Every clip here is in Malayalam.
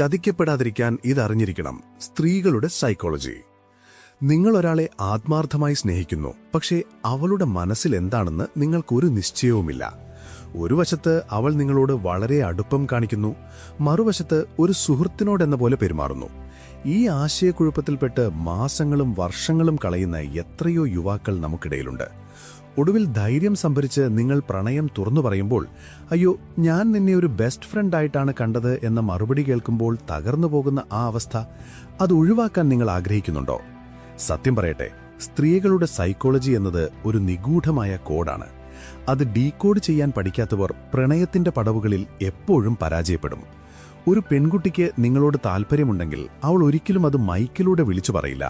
ചതിക്കപ്പെടാതിരിക്കാൻ ഇതറിഞ്ഞിരിക്കണം. സ്ത്രീകളുടെ സൈക്കോളജി. നിങ്ങൾ ഒരാളെ ആത്മാർത്ഥമായി സ്നേഹിക്കുന്നു, പക്ഷേ അവളുടെ മനസ്സിൽ എന്താണെന്ന് നിങ്ങൾക്കൊരു നിശ്ചയവുമില്ല. ഒരു വശത്ത് അവൾ നിങ്ങളോട് വളരെ അടുപ്പം കാണിക്കുന്നു, മറുവശത്ത് ഒരു സുഹൃത്തിനോടെന്ന പോലെ പെരുമാറുന്നു. ഈ ആശയക്കുഴപ്പത്തിൽപ്പെട്ട് മാസങ്ങളും വർഷങ്ങളും കളയുന്ന എത്രയോ യുവാക്കൾ നമുക്കിടയിലുണ്ട്. ഒടുവിൽ ധൈര്യം സംഭരിച്ച് നിങ്ങൾ പ്രണയം തുറന്നു പറയുമ്പോൾ, അയ്യോ, ഞാൻ നിന്നെ ഒരു ബെസ്റ്റ് ഫ്രണ്ടായിട്ടാണ് കണ്ടത് എന്ന മറുപടി കേൾക്കുമ്പോൾ തകർന്നു പോകുന്ന ആ അവസ്ഥ, അത് ഒഴിവാക്കാൻ നിങ്ങൾ ആഗ്രഹിക്കുന്നുണ്ടോ? സത്യം പറയട്ടെ, സ്ത്രീകളുടെ സൈക്കോളജി എന്നത് ഒരു നിഗൂഢമായ കോഡാണ്. അത് ഡീകോഡ് ചെയ്യാൻ പഠിക്കാത്തവർ പ്രണയത്തിന്റെ പടവുകളിൽ എപ്പോഴും പരാജയപ്പെടും. ഒരു പെൺകുട്ടിക്ക് നിങ്ങളോട് താൽപ്പര്യമുണ്ടെങ്കിൽ അവൾ ഒരിക്കലും അത് മൈക്കിലൂടെ വിളിച്ചു പറയില്ല.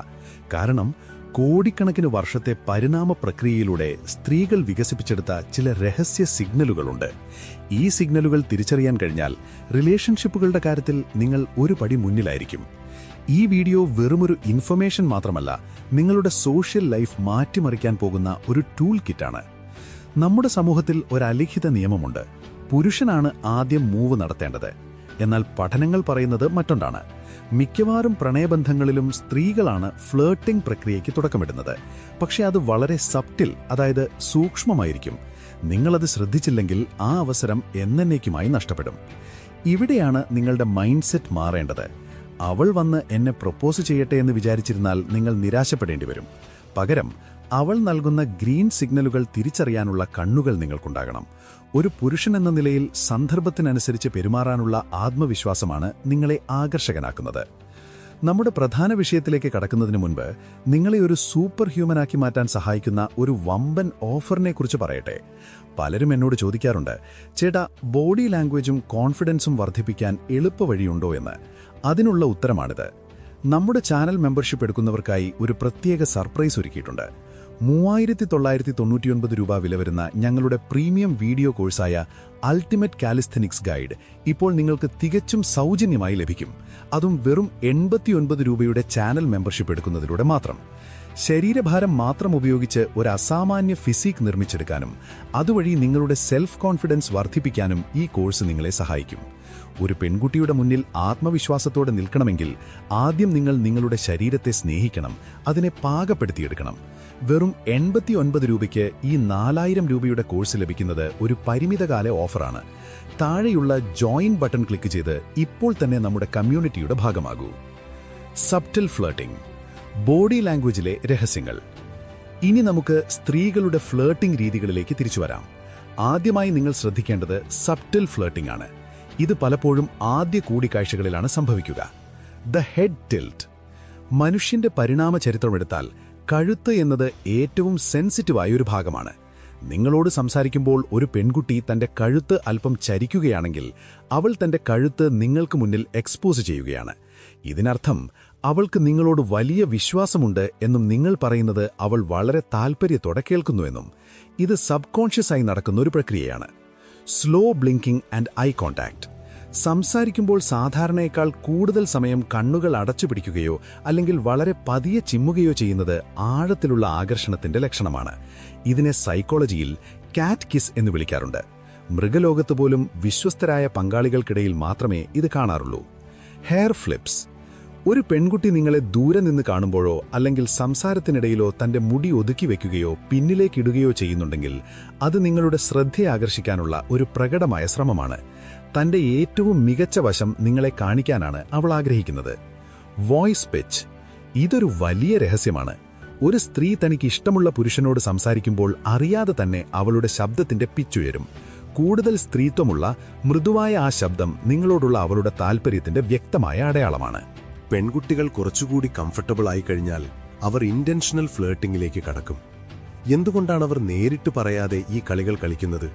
കാരണം കോടിക്കണക്കിന് വർഷത്തെ പരിണാമ പ്രക്രിയയിലൂടെ സ്ത്രീകൾ വികസിപ്പിച്ചെടുത്ത ചില രഹസ്യ സിഗ്നലുകളുണ്ട്. ഈ സിഗ്നലുകൾ തിരിച്ചറിയാൻ കഴിഞ്ഞാൽ റിലേഷൻഷിപ്പുകളുടെ കാര്യത്തിൽ നിങ്ങൾ ഒരു പടി മുന്നിലായിരിക്കും. ഈ വീഡിയോ വെറുമൊരു ഇൻഫർമേഷൻ മാത്രമല്ല, നിങ്ങളുടെ സോഷ്യൽ ലൈഫ് മാറ്റിമറിക്കാൻ പോകുന്ന ഒരു ടൂൾ കിറ്റാണ്. നമ്മുടെ സമൂഹത്തിൽ ഒരു അലിഖിത നിയമമുണ്ട്: പുരുഷനാണ് ആദ്യം മൂവ് നടത്തേണ്ടത്. എന്നാൽ പഠനങ്ങൾ പറയുന്നത് മറ്റൊന്നാണ്. മിക്കവാറും പ്രണയബന്ധങ്ങളിലും സ്ത്രീകളാണ് ഫ്ലേർട്ടിംഗ് പ്രക്രിയയ്ക്ക് തുടക്കമിടുന്നത്. പക്ഷേ അത് വളരെ സബ്റ്റിൽ, അതായത് സൂക്ഷ്മമായിരിക്കും. നിങ്ങളത് ശ്രദ്ധിച്ചില്ലെങ്കിൽ ആ അവസരം എന്നേക്കുമായി നഷ്ടപ്പെടും. ഇവിടെയാണ് നിങ്ങളുടെ മൈൻഡ് സെറ്റ് മാറേണ്ടത്. അവൾ വന്ന് എന്നെ പ്രപ്പോസ് ചെയ്യട്ടെ എന്ന് വിചാരിച്ചിരുന്നാൽ നിങ്ങൾ നിരാശപ്പെടേണ്ടി വരും. പകരം അവൾ നൽകുന്ന ഗ്രീൻ സിഗ്നലുകൾ തിരിച്ചറിയാനുള്ള കണ്ണുകൾ നിങ്ങൾക്കുണ്ടാകണം. ഒരു പുരുഷൻ എന്ന നിലയിൽ സന്ദർഭത്തിനനുസരിച്ച് പെരുമാറാനുള്ള ആത്മവിശ്വാസമാണ് നിങ്ങളെ ആകർഷകനാക്കുന്നത്. നമ്മുടെ പ്രധാന വിഷയത്തിലേക്ക് കടക്കുന്നതിന് മുൻപ് നിങ്ങളെ ഒരു സൂപ്പർ ഹ്യൂമനാക്കി മാറ്റാൻ സഹായിക്കുന്ന ഒരു വമ്പൻ ഓഫറിനെക്കുറിച്ച് പറയട്ടെ. പലരും എന്നോട് ചോദിക്കാറുണ്ട്, ചേട്ടാ, ബോഡി ലാംഗ്വേജും കോൺഫിഡൻസും വർദ്ധിപ്പിക്കാൻ എളുപ്പവഴിയുണ്ടോ എന്ന്. അതിനുള്ള ഉത്തരമാണിത്. നമ്മുടെ ചാനൽ മെമ്പർഷിപ്പ് എടുക്കുന്നവർക്കായി ഒരു പ്രത്യേക സർപ്രൈസ് ഒരുക്കിയിട്ടുണ്ട്. 3999 രൂപ വില വരുന്ന ഞങ്ങളുടെ പ്രീമിയം വീഡിയോ കോഴ്സായ അൾട്ടിമേറ്റ് കാലിസ്ഥനിക്സ് ഗൈഡ് ഇപ്പോൾ നിങ്ങൾക്ക് തികച്ചും സൗജന്യമായി ലഭിക്കും. അതും വെറും 89 രൂപയുടെ ചാനൽ മെമ്പർഷിപ്പ് എടുക്കുന്നതിലൂടെ മാത്രം. ശരീരഭാരം മാത്രം ഉപയോഗിച്ച് ഒരു അസാമാന്യ ഫിസിക് നിർമ്മിച്ചെടുക്കാനും അതുവഴി നിങ്ങളുടെ സെൽഫ് കോൺഫിഡൻസ് വർദ്ധിപ്പിക്കാനും ഈ കോഴ്സ് നിങ്ങളെ സഹായിക്കും. ഒരു പെൺകുട്ടിയുടെ മുന്നിൽ ആത്മവിശ്വാസത്തോടെ നിൽക്കണമെങ്കിൽ ആദ്യം നിങ്ങൾ നിങ്ങളുടെ ശരീരത്തെ സ്നേഹിക്കണം, അതിനെ പാകപ്പെടുത്തിയെടുക്കണം. വെറും 89 രൂപയ്ക്ക് ഈ 4000 രൂപയുടെ കോഴ്സ് ലഭിക്കുന്നത് ഒരു പരിമിതകാല ഓഫറാണ്. താഴെയുള്ള ജോയിൻ ബട്ടൺ ക്ലിക്ക് ചെയ്ത് ഇപ്പോൾ തന്നെ നമ്മുടെ കമ്മ്യൂണിറ്റിയുടെ ഭാഗമാകൂ. സബ്റ്റിൽ ഫ്ലേർട്ടിംഗ്, ബോഡി ലാംഗ്വേജിലെ രഹസ്യങ്ങൾ. ഇനി നമുക്ക് സ്ത്രീകളുടെ ഫ്ലേർട്ടിംഗ് രീതികളിലേക്ക് തിരിച്ചുവരാം. ആദ്യമായി നിങ്ങൾ ശ്രദ്ധിക്കേണ്ടത് സബ്റ്റിൽ ഫ്ലേർട്ടിംഗ് ആണ്. ഇത് പലപ്പോഴും ആദ്യ കൂടിക്കാഴ്ചകളിലാണ് സംഭവിക്കുക. The head tilt. മനുഷ്യന്റെ പരിണാമ ചരിത്രമെടുത്താൽ കഴുത്ത് എന്നത് ഏറ്റവും സെൻസിറ്റീവായ ഒരു ഭാഗമാണ്. നിങ്ങളോട് സംസാരിക്കുമ്പോൾ ഒരു പെൺകുട്ടി തന്റെ കഴുത്ത് അല്പം ചരിക്കുകയാണെങ്കിൽ അവൾ തന്റെ കഴുത്ത് നിങ്ങൾക്ക് മുന്നിൽ എക്സ്പോസ് ചെയ്യുകയാണ്. ഇതിനർത്ഥം അവൾക്ക് നിങ്ങളോട് വലിയ വിശ്വാസമുണ്ട് എന്നും നിങ്ങൾ പറയുന്നത് അവൾ വളരെ താൽപ്പര്യത്തോടെ കേൾക്കുന്നുവെന്നും. ഇത് സബ് കോൺഷ്യസായി നടക്കുന്ന ഒരു പ്രക്രിയയാണ്. Slow blinking and eye contact. സംസാരിക്കുമ്പോൾ സാധാരണയേക്കാൾ കൂടുതൽ സമയം കണ്ണുകൾ അടച്ചുപിടിക്കുകയോ അല്ലെങ്കിൽ വളരെ പതിയെ ചിമ്മുകയോ ചെയ്യുന്നത് ആഴത്തിലുള്ള ആകർഷണത്തിന്റെ ലക്ഷണമാണ്. ഇതിനെ സൈക്കോളജിയിൽ കാറ്റ് കിസ് എന്ന് വിളിക്കാറുണ്ട്. മൃഗലോകത്ത് പോലും വിശ്വസ്തരായ പങ്കാളികൾക്കിടയിൽ മാത്രമേ ഇത് കാണാറുള്ളൂ. Hair flips. ഒരു പെൺകുട്ടി നിങ്ങളെ ദൂരെ നിന്ന് കാണുമ്പോഴോ അല്ലെങ്കിൽ സംസാരത്തിനിടയിലോ തന്റെ മുടി ഒതുക്കി വയ്ക്കുകയോ പിന്നിലേക്കിടുകയോ ചെയ്യുന്നുണ്ടെങ്കിൽ അത് നിങ്ങളുടെ ശ്രദ്ധയെ ആകർഷിക്കാനുള്ള ഒരു പ്രകടമായ ശ്രമമാണ്. തന്റെ ഏറ്റവും മികച്ച വശം നിങ്ങളെ കാണിക്കാനാണ് അവൾ ആഗ്രഹിക്കുന്നത്. Voice pitch. ഇതൊരു വലിയ രഹസ്യമാണ്. ഒരു സ്ത്രീ തനിക്ക് ഇഷ്ടമുള്ള പുരുഷനോട് സംസാരിക്കുമ്പോൾ അറിയാതെ തന്നെ അവളുടെ ശബ്ദത്തിന്റെ പിച്ചുയരും. കൂടുതൽ സ്ത്രീത്വമുള്ള മൃദുവായ ആ ശബ്ദം നിങ്ങളോടുള്ള അവളുടെ താൽപ്പര്യത്തിന്റെ വ്യക്തമായ അടയാളമാണ്. പെൺകുട്ടികൾ കുറച്ചുകൂടി കംഫർട്ടബിൾ ആയി കഴിഞ്ഞാൽ അവർ ഇന്റൻഷണൽ ഫ്ലേർട്ടിംഗിലേക്ക് കടക്കും. എന്തുകൊണ്ടാണ് അവർ നേരിട്ട് പറയാതെ ഈ കളികൾ കളിക്കുന്നത്?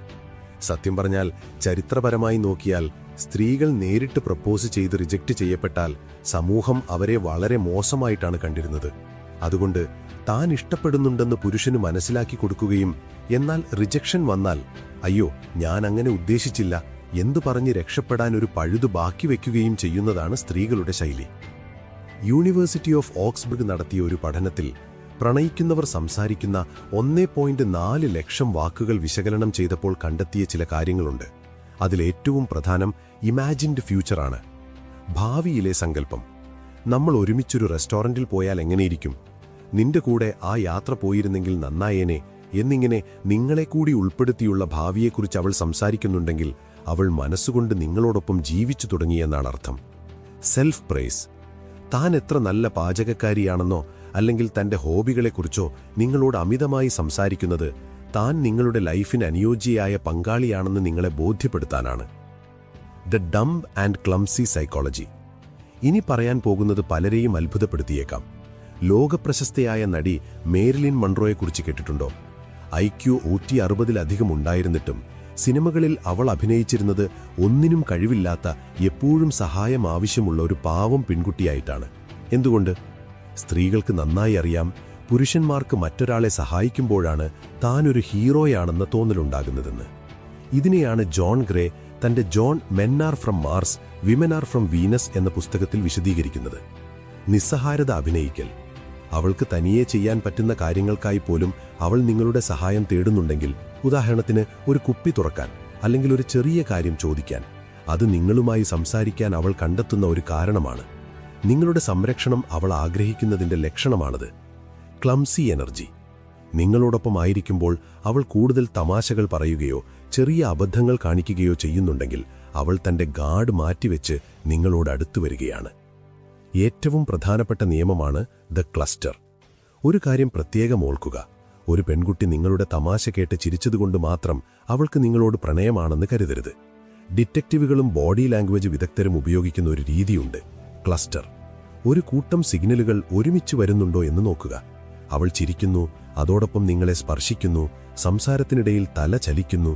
സത്യം പറഞ്ഞാൽ ചരിത്രപരമായി നോക്കിയാൽ സ്ത്രീകൾ നേരിട്ട് പ്രപ്പോസ് ചെയ്ത് റിജക്റ്റ് ചെയ്യപ്പെട്ടാൽ സമൂഹം അവരെ വളരെ മോശമായിട്ടാണ് കണ്ടിരുന്നത്. അതുകൊണ്ട് താൻ ഇഷ്ടപ്പെടുന്നുണ്ടെന്ന് പുരുഷന് മനസ്സിലാക്കി കൊടുക്കുകയും എന്നാൽ റിജക്ഷൻ വന്നാൽ അയ്യോ ഞാൻ അങ്ങനെ ഉദ്ദേശിച്ചില്ല എന്തു പറഞ്ഞ് രക്ഷപ്പെടാൻ ഒരു പഴുതു ബാക്കി വയ്ക്കുകയും ചെയ്യുന്നതാണ് സ്ത്രീകളുടെ ശൈലി. യൂണിവേഴ്സിറ്റി ഓഫ് ഓക്സ്ബർഗ് നടത്തിയ ഒരു പഠനത്തിൽ പ്രണയിക്കുന്നവർ സംസാരിക്കുന്ന 1.4 ലക്ഷം വാക്കുകൾ വിശകലനം ചെയ്തപ്പോൾ കണ്ടെത്തിയ ചില കാര്യങ്ങളുണ്ട്. അതിലേറ്റവും പ്രധാനം ഇമാജിൻഡ് ഫ്യൂച്ചറാണ്. ഭാവിയിലെ സങ്കല്പം. നമ്മൾ ഒരുമിച്ചൊരു റെസ്റ്റോറൻറ്റിൽ പോയാൽ എങ്ങനെയിരിക്കും? നിന്റെ കൂടെ ആ യാത്ര പോയിരുന്നെങ്കിൽ നന്നായേനെ എന്നിങ്ങനെ നിങ്ങളെ കൂടി ഉൾപ്പെടുത്തിയുള്ള ഭാവിയെക്കുറിച്ച് അവൾ സംസാരിക്കുന്നുണ്ടെങ്കിൽ അവൾ മനസ്സുകൊണ്ട് നിങ്ങളോടൊപ്പം ജീവിച്ചു തുടങ്ങിയെന്നാണ് അർത്ഥം. Self praise. താൻ എത്ര നല്ല പാചകക്കാരിയാണെന്നോ അല്ലെങ്കിൽ തൻ്റെ ഹോബികളെക്കുറിച്ചോ നിങ്ങളോട് അമിതമായി സംസാരിക്കുന്നത് താൻ നിങ്ങളുടെ ലൈഫിന് അനുയോജ്യയായ പങ്കാളിയാണെന്ന് നിങ്ങളെ ബോധ്യപ്പെടുത്താനാണ്. The dumb and clumsy psychology. ഇനി പറയാൻ പോകുന്നത് പലരെയും അത്ഭുതപ്പെടുത്തിയേക്കാം. ലോകപ്രശസ്തയായ നടി മേരിലിൻ മൺറോയെക്കുറിച്ച് കേട്ടിട്ടുണ്ടോ? IQ 160-ലധികം ഉണ്ടായിരുന്നിട്ടും സിനിമകളിൽ അവൾ അഭിനയിച്ചിരുന്നത് ഒന്നിനും കഴിവില്ലാത്ത, എപ്പോഴും സഹായം ആവശ്യമുള്ള ഒരു പാവം പെൺകുട്ടിയായിട്ടാണ്. എന്തുകൊണ്ട്? സ്ത്രീകൾക്ക് നന്നായി അറിയാം, പുരുഷന്മാർക്ക് മറ്റൊരാളെ സഹായിക്കുമ്പോഴാണ് താനൊരു ഹീറോയാണെന്ന തോന്നലുണ്ടാകുന്നതെന്ന്. ഇതിനെയാണ് ജോൺ ഗ്രേ തന്റെ John men are from Mars women are from Venus എന്ന പുസ്തകത്തിൽ വിശദീകരിക്കുന്നത്. നിസ്സഹായത അഭിനയിക്കൽ. അവൾക്ക് തനിയെ ചെയ്യാൻ പറ്റുന്ന കാര്യങ്ങൾക്കായി പോലും അവൾ നിങ്ങളുടെ സഹായം തേടുന്നുണ്ടെങ്കിൽ, ഉദാഹരണത്തിന് ഒരു കുപ്പി തുറക്കാൻ അല്ലെങ്കിൽ ഒരു ചെറിയ കാര്യം ചോദിക്കാൻ, അത് നിങ്ങളുമായി സംസാരിക്കാൻ അവൾ കണ്ടെത്തുന്ന ഒരു കാരണമാണ്. നിങ്ങളുടെ സംരക്ഷണം അവൾ ആഗ്രഹിക്കുന്നതിൻ്റെ ലക്ഷണമാണത്. Clumsy energy. നിങ്ങളോടൊപ്പം ആയിരിക്കുമ്പോൾ അവൾ കൂടുതൽ തമാശകൾ പറയുകയോ ചെറിയ അബദ്ധങ്ങൾ കാണിക്കുകയോ ചെയ്യുന്നുണ്ടെങ്കിൽ അവൾ തൻ്റെ ഗാർഡ് മാറ്റിവെച്ച് നിങ്ങളോട് അടുത്തു വരികയാണ്. ഏറ്റവും പ്രധാനപ്പെട്ട നിയമമാണ് ദ ക്ലസ്റ്റർ. ഒരു കാര്യം പ്രത്യേകം ഓർക്കുക. ഒരു പെൺകുട്ടി നിങ്ങളുടെ തമാശ കേട്ട് ചിരിച്ചതുകൊണ്ട് മാത്രം അവൾക്ക് നിങ്ങളോട് പ്രണയമാണെന്ന് കരുതരുത്. ഡിറ്റക്റ്റീവുകളും ബോഡി ലാംഗ്വേജ് വിദഗ്ധരും ഉപയോഗിക്കുന്ന ഒരു രീതിയുണ്ട്, ക്ലസ്റ്റർ. ഒരു കൂട്ടം സിഗ്നലുകൾ ഒരുമിച്ച് വരുന്നുണ്ടോ എന്ന് നോക്കുക. അവൾ ചിരിക്കുന്നു, അതോടൊപ്പം നിങ്ങളെ സ്പർശിക്കുന്നു, സംസാരത്തിനിടയിൽ തല ചലിക്കുന്നു.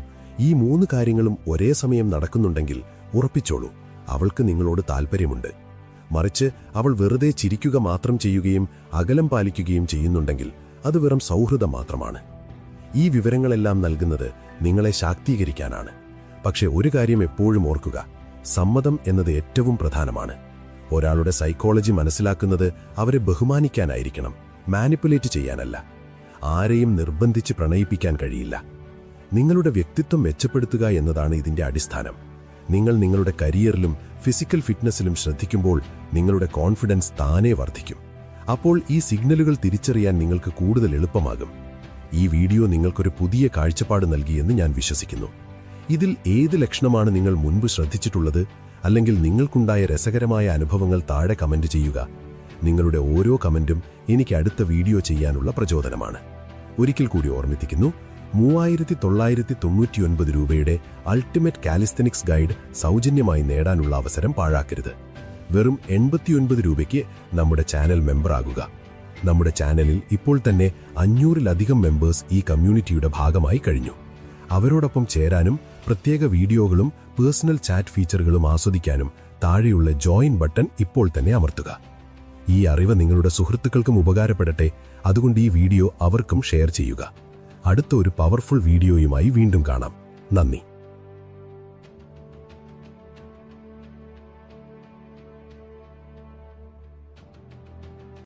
ഈ 3 കാര്യങ്ങളും ഒരേ സമയം നടക്കുന്നുണ്ടെങ്കിൽ ഉറപ്പിച്ചോളൂ, അവൾക്ക് നിങ്ങളോട് താൽപ്പര്യമുണ്ട്. മറിച്ച് അവൾ വെറുതെ ചിരിക്കുക മാത്രം ചെയ്യുകയും അകലം പാലിക്കുകയും ചെയ്യുന്നുണ്ടെങ്കിൽ അത് വെറും സൗഹൃദം മാത്രമാണ്. ഈ വിവരങ്ങളെല്ലാം നൽകുന്നത് നിങ്ങളെ ശാക്തീകരിക്കാനാണ്. പക്ഷെ ഒരു കാര്യം എപ്പോഴും ഓർക്കുക, സമ്മതം എന്നത് ഏറ്റവും പ്രധാനമാണ്. ഒരാളുടെ സൈക്കോളജി മനസ്സിലാക്കുന്നത് അവരെ ബഹുമാനിക്കാനായിരിക്കണം, മാനിപ്പുലേറ്റ് ചെയ്യാനല്ല. ആരെയും നിർബന്ധിച്ച് പ്രണയിപ്പിക്കാൻ കഴിയില്ല. നിങ്ങളുടെ വ്യക്തിത്വം മെച്ചപ്പെടുത്തുക എന്നതാണ് ഇതിൻ്റെ അടിസ്ഥാനം. നിങ്ങൾ നിങ്ങളുടെ കരിയറിലും ഫിസിക്കൽ ഫിറ്റ്നസിലും ശ്രദ്ധിക്കുമ്പോൾ നിങ്ങളുടെ കോൺഫിഡൻസ് താനേ വർദ്ധിക്കും. അപ്പോൾ ഈ സിഗ്നലുകൾ തിരിച്ചറിയാൻ നിങ്ങൾക്ക് കൂടുതൽ എളുപ്പമാകും. ഈ വീഡിയോ നിങ്ങൾക്കൊരു പുതിയ കാഴ്ചപ്പാട് നൽകിയെന്ന് ഞാൻ വിശ്വസിക്കുന്നു. ഇതിൽ ഏത് ലക്ഷണമാണ് നിങ്ങൾ മുൻപ് ശ്രദ്ധിച്ചിട്ടുള്ളത്? അല്ലെങ്കിൽ നിങ്ങൾക്കുണ്ടായ രസകരമായ അനുഭവങ്ങൾ താഴെ കമന്റ് ചെയ്യുക. നിങ്ങളുടെ ഓരോ കമന്റും എനിക്ക് അടുത്ത വീഡിയോ ചെയ്യാനുള്ള പ്രചോദനമാണ്. ഒരിക്കൽ കൂടി ഓർമ്മിപ്പിക്കുന്നു, 3999 രൂപയുടെ അൾട്ടിമേറ്റ് കാലിസ്തനിക്സ് ഗൈഡ് സൗജന്യമായി നേടാനുള്ള അവസരം പാഴാക്കരുത്. വെറും 89 രൂപയ്ക്ക് നമ്മുടെ ചാനൽ മെമ്പർ ആകുക. നമ്മുടെ ചാനലിൽ ഇപ്പോൾ തന്നെ 500-ലധികം മെമ്പേഴ്സ് ഈ കമ്മ്യൂണിറ്റിയുടെ ഭാഗമായി കഴിഞ്ഞു. അവരോടൊപ്പം ചേരാനും പ്രത്യേക വീഡിയോകളും പേഴ്സണൽ ചാറ്റ് ഫീച്ചറുകളും ആസ്വദിക്കാനും താഴെയുള്ള ജോയിൻ ബട്ടൺ ഇപ്പോൾ തന്നെ അമർത്തുക. ഈ അറിവ് നിങ്ങളുടെ സുഹൃത്തുക്കൾക്കും ഉപകാരപ്പെടട്ടെ. അതുകൊണ്ട് ഈ വീഡിയോ അവർക്കും ഷെയർ ചെയ്യുക. അടുത്ത ഒരു പവർഫുൾ വീഡിയോയുമായി വീണ്ടും കാണാം. നന്ദി.